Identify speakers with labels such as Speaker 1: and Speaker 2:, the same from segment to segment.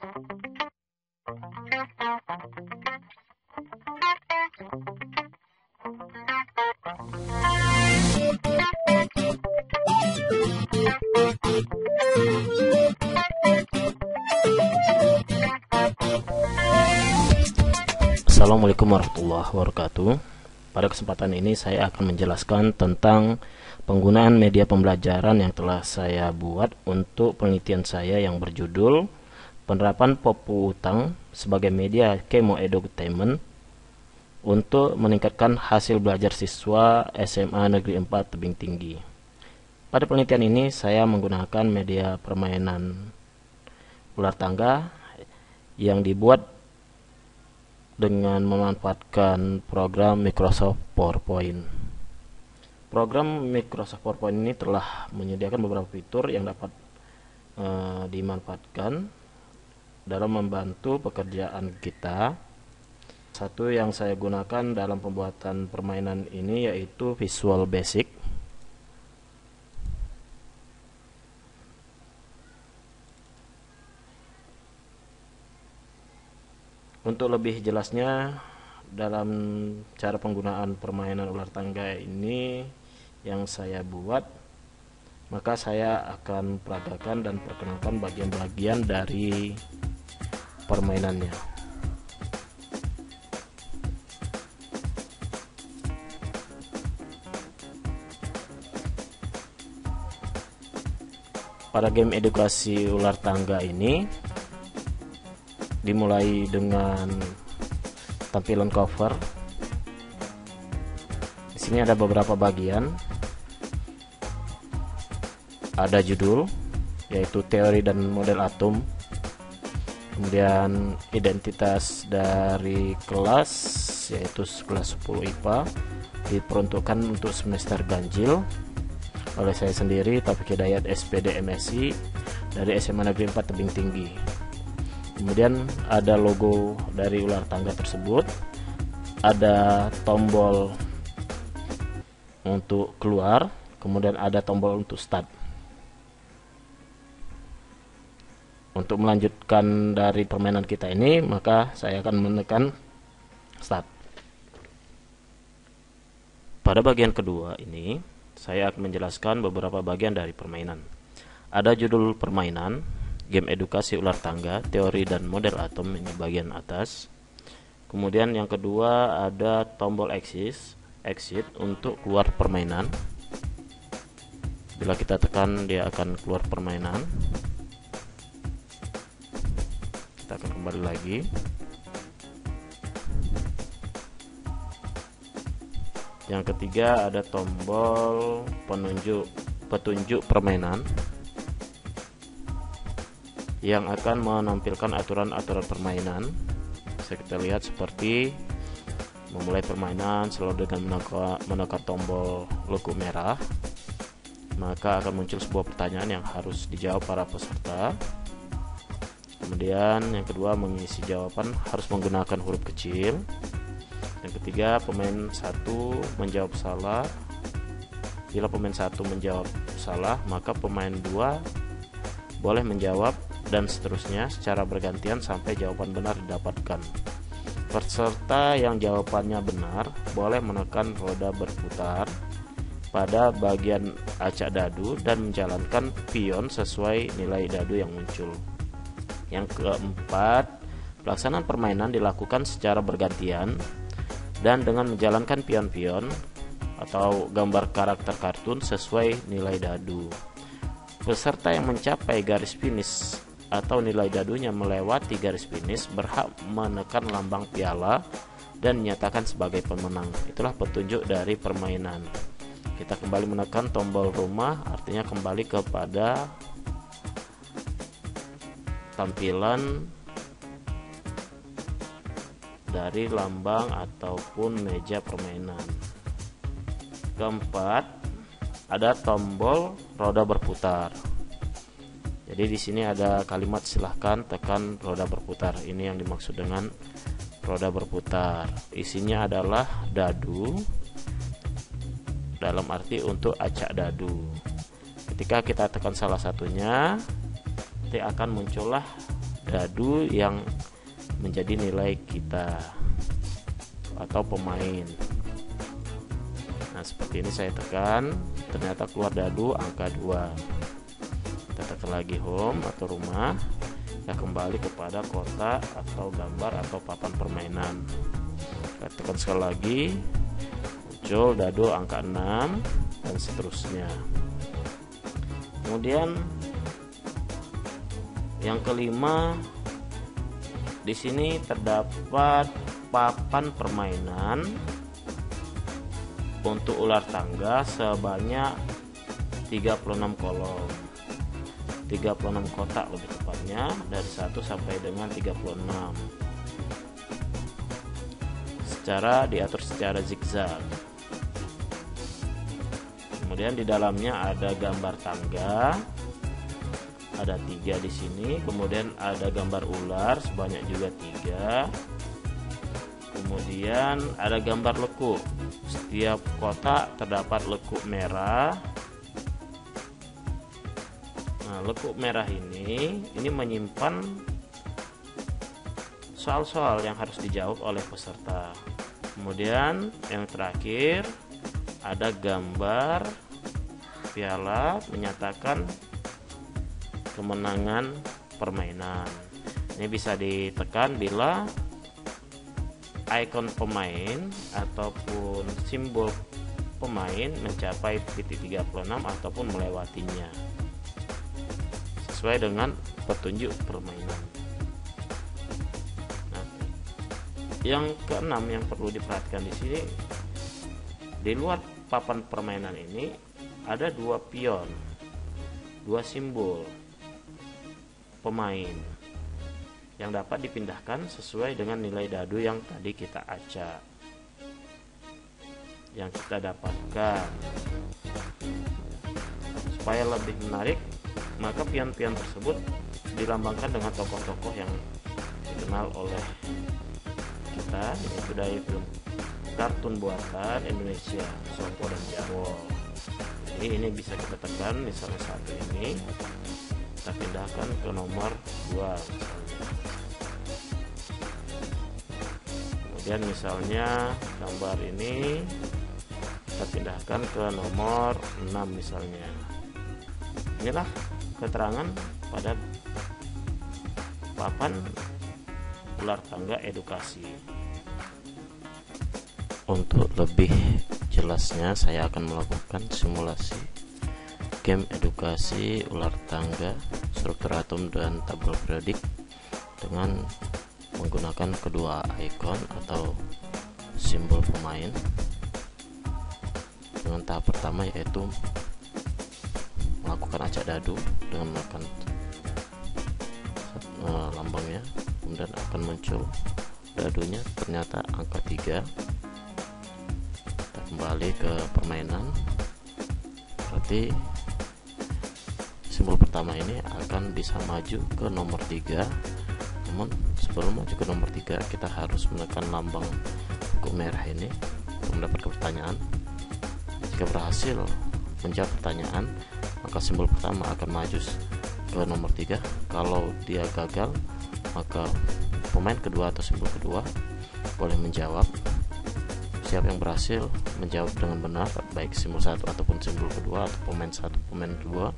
Speaker 1: Assalamualaikum warahmatullahi wabarakatuh. Pada kesempatan ini saya akan menjelaskan tentang penggunaan media pembelajaran yang telah saya buat untuk penelitian saya yang berjudul Penerapan Popu Utang sebagai media Kemo Edutainment untuk meningkatkan hasil belajar siswa SMA Negeri 4 Tebing Tinggi. Pada penelitian ini saya menggunakan media permainan ular tangga yang dibuat dengan memanfaatkan program Microsoft PowerPoint. Program Microsoft PowerPoint ini telah menyediakan beberapa fitur yang dapat dimanfaatkan dalam membantu pekerjaan kita. Satu yang saya gunakan dalam pembuatan permainan ini yaitu Visual Basic. Untuk lebih jelasnya dalam cara penggunaan permainan ular tangga ini yang saya buat, maka saya akan peragakan dan perkenalkan bagian-bagian dari permainannya. Pada game edukasi ular tangga ini dimulai dengan tampilan cover. Di sini ada beberapa bagian. Ada judul yaitu teori dan model atom. Kemudian identitas dari kelas yaitu kelas 10 IPA diperuntukkan untuk semester ganjil oleh saya sendiri Taufik Hidayat SPD MSI dari SMA Negeri 4 Tebing Tinggi. Kemudian ada logo dari ular tangga tersebut, ada tombol untuk keluar, kemudian ada tombol untuk start. Untuk melanjutkan dari permainan kita ini, maka saya akan menekan start. Pada bagian kedua ini, saya akan menjelaskan beberapa bagian dari permainan. Ada judul permainan, game edukasi ular tangga, teori dan model atom, ini bagian atas. Kemudian yang kedua ada tombol exit untuk keluar permainan. Bila kita tekan dia akan keluar permainan. Kita akan kembali lagi. Yang ketiga ada tombol petunjuk permainan yang akan menampilkan aturan-aturan permainan. Bisa kita lihat seperti memulai permainan selalu dengan menekan tombol logo merah, maka akan muncul sebuah pertanyaan yang harus dijawab para peserta. Kemudian yang kedua mengisi jawaban harus menggunakan huruf kecil. Yang ketiga pemain satu menjawab salah. Bila pemain satu menjawab salah, maka pemain dua boleh menjawab dan seterusnya secara bergantian sampai jawaban benar didapatkan. Peserta yang jawabannya benar boleh menekan roda berputar pada bagian acak dadu dan menjalankan pion sesuai nilai dadu yang muncul. Yang keempat, pelaksanaan permainan dilakukan secara bergantian dan dengan menjalankan pion-pion atau gambar karakter kartun sesuai nilai dadu. Peserta yang mencapai garis finish atau nilai dadunya melewati garis finish berhak menekan lambang piala dan dinyatakan sebagai pemenang. Itulah petunjuk dari permainan. Kita kembali menekan tombol rumah, artinya kembali kepada tampilan dari lambang ataupun meja permainan. Keempat, ada tombol roda berputar. Jadi di sini ada kalimat silahkan tekan roda berputar. Ini yang dimaksud dengan roda berputar. Isinya adalah dadu dalam arti untuk acak dadu. Ketika kita tekan salah satunya, nanti akan muncullah dadu yang menjadi nilai kita atau pemain. Nah, seperti ini saya tekan, ternyata keluar dadu angka 2. Kita tekan lagi home atau rumah, kita kembali kepada kotak atau gambar atau papan permainan. Kita tekan sekali lagi, muncul dadu angka 6 dan seterusnya. Kemudian yang kelima, di sini terdapat papan permainan untuk ular tangga sebanyak 36 kolom. 36 kotak lebih tepatnya, dari 1 sampai dengan 36. Diatur secara zigzag. Kemudian di dalamnya ada gambar tangga, ada 3 di sini. Kemudian ada gambar ular sebanyak juga 3. Kemudian ada gambar lekuk. Setiap kotak terdapat lekuk merah. Nah, lekuk merah ini menyimpan soal-soal yang harus dijawab oleh peserta. Kemudian yang terakhir ada gambar piala menyatakan kemenangan permainan. Ini bisa ditekan bila ikon pemain ataupun simbol pemain mencapai titik 36 ataupun melewatinya sesuai dengan petunjuk permainan. Nah, yang keenam yang perlu diperhatikan di sini, di luar papan permainan ini ada 2 pion, 2 simbol pemain yang dapat dipindahkan sesuai dengan nilai dadu yang tadi kita acak, yang kita dapatkan. Supaya lebih menarik, maka pion-pion tersebut dilambangkan dengan tokoh-tokoh yang dikenal oleh kita, yaitu dari film kartun buatan Indonesia, Sompo dan Jarwo. Jadi ini bisa kita tekan, misalnya 1 ini kita pindahkan ke nomor 2 kemudian misalnya gambar ini kita pindahkan ke nomor 6 misalnya. Inilah keterangan pada papan ular tangga edukasi. Untuk lebih jelasnya saya akan melakukan simulasi game edukasi ular tangga, struktur atom dan tabel periodik dengan menggunakan kedua ikon atau simbol pemain. Dengan tahap pertama yaitu melakukan acak dadu dengan menekan lambangnya, kemudian akan muncul dadunya, ternyata angka 3. Kita kembali ke permainan, berarti simbol pertama ini akan bisa maju ke nomor 3. Namun sebelum maju ke nomor 3 kita harus menekan lambang buku merah ini untuk mendapatkan pertanyaan. Jika berhasil menjawab pertanyaan, maka simbol pertama akan maju ke nomor 3. Kalau dia gagal, maka pemain kedua atau simbol kedua boleh menjawab. Siapa yang berhasil menjawab dengan benar, baik simbol 1 ataupun simbol kedua, atau pemain 1 pemain 2,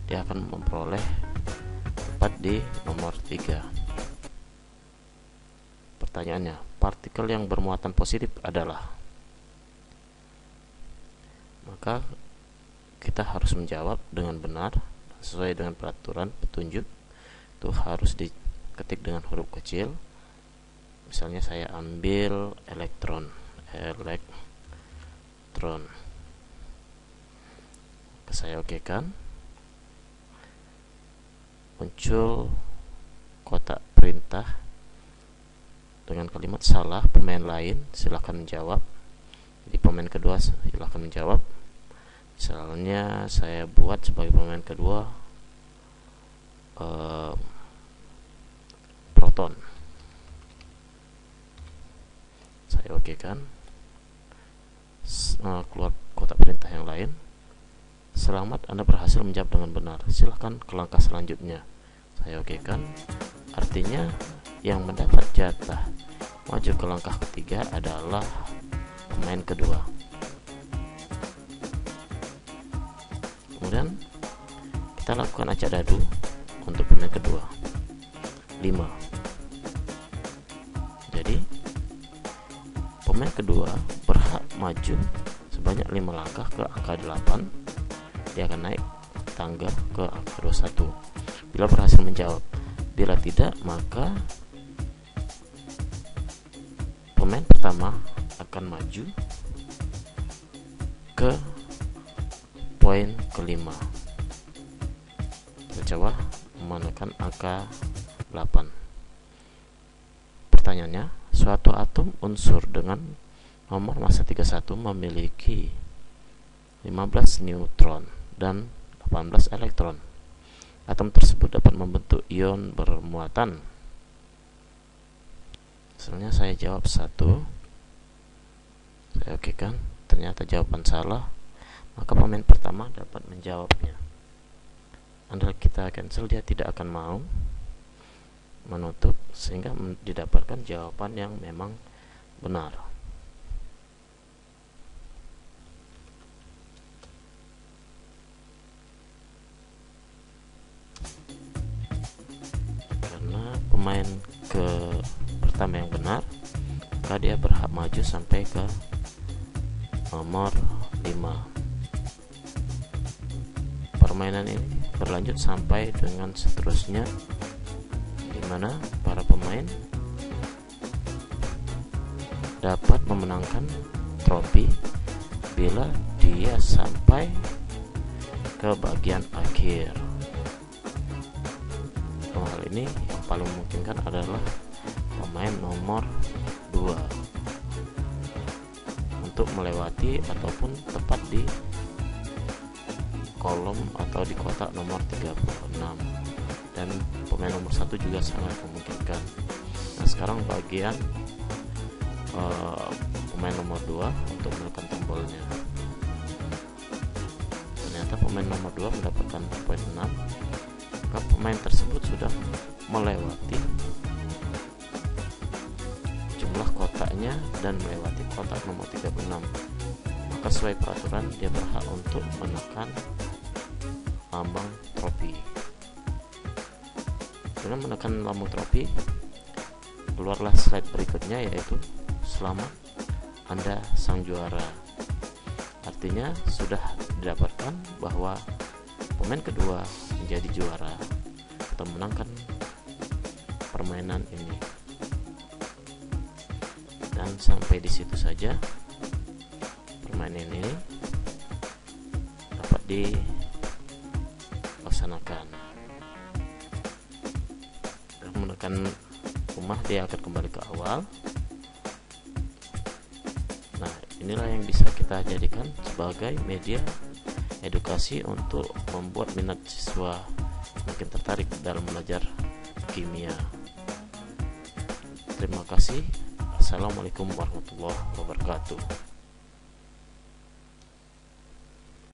Speaker 1: dia akan memperoleh tepat di nomor 3. Pertanyaannya, partikel yang bermuatan positif adalah, maka kita harus menjawab dengan benar sesuai dengan peraturan petunjuk. Itu harus diketik dengan huruf kecil. Misalnya saya ambil elektron. Saya okekan, muncul kotak perintah dengan kalimat salah pemain lain silahkan menjawab. Jadi pemain kedua silahkan menjawab. Misalnya saya buat sebagai pemain kedua proton. Saya okekan. Keluar kotak perintah yang lain. Selamat, Anda berhasil menjawab dengan benar. Silahkan ke langkah selanjutnya. Saya okekan. Artinya yang mendapat jatah maju ke langkah ketiga adalah pemain kedua. Kemudian kita lakukan acak dadu untuk pemain kedua 5. Jadi pemain kedua berhak maju sebanyak 5 langkah ke angka 8. Dia akan naik tangga ke angka 21 bila berhasil menjawab. Bila tidak, maka pemain pertama akan maju ke poin kelima. Kita coba menekan angka 8. Pertanyaannya, suatu atom unsur dengan nomor massa 31 memiliki 15 neutron dan 18 elektron. Atom tersebut dapat membentuk ion bermuatan. Misalnya saya jawab 1, saya okekan, ternyata jawaban salah, maka pemain pertama dapat menjawabnya. Andai kita cancel, dia tidak akan mau menutup, sehingga didapatkan jawaban yang memang benar. Karena pemain pertama yang benar, maka dia berhak maju sampai ke nomor 5. Permainan ini berlanjut sampai dengan seterusnya, di mana para pemain dapat memenangkan trofi bila dia sampai ke bagian akhir. Dalam hal ini yang paling memungkinkan adalah pemain nomor 2 untuk melewati ataupun tepat di kolom atau di kotak nomor 36, dan pemain nomor 1 juga sangat memungkinkan. Nah, sekarang bagian pemain nomor 2 untuk menekan tombolnya. Ternyata pemain nomor 2 mendapatkan poin 6, maka pemain tersebut sudah melewati jumlah kotaknya dan melewati kotak nomor 36. Maka sesuai peraturan dia berhak untuk menekan lambang trofi. Dengan menekan lambang trofi, keluarlah slide berikutnya, yaitu selamat, Anda sang juara. Artinya sudah didapatkan bahwa pemain kedua menjadi juara atau menangkan permainan ini. Dan sampai di situ saja permainan ini dapat dilaksanakan. Dan menekan rumah, dia akan kembali ke awal. Nah, inilah yang bisa kita jadikan sebagai media edukasi untuk membuat minat siswa makin tertarik dalam belajar kimia. Terima kasih. Assalamualaikum warahmatullahi wabarakatuh.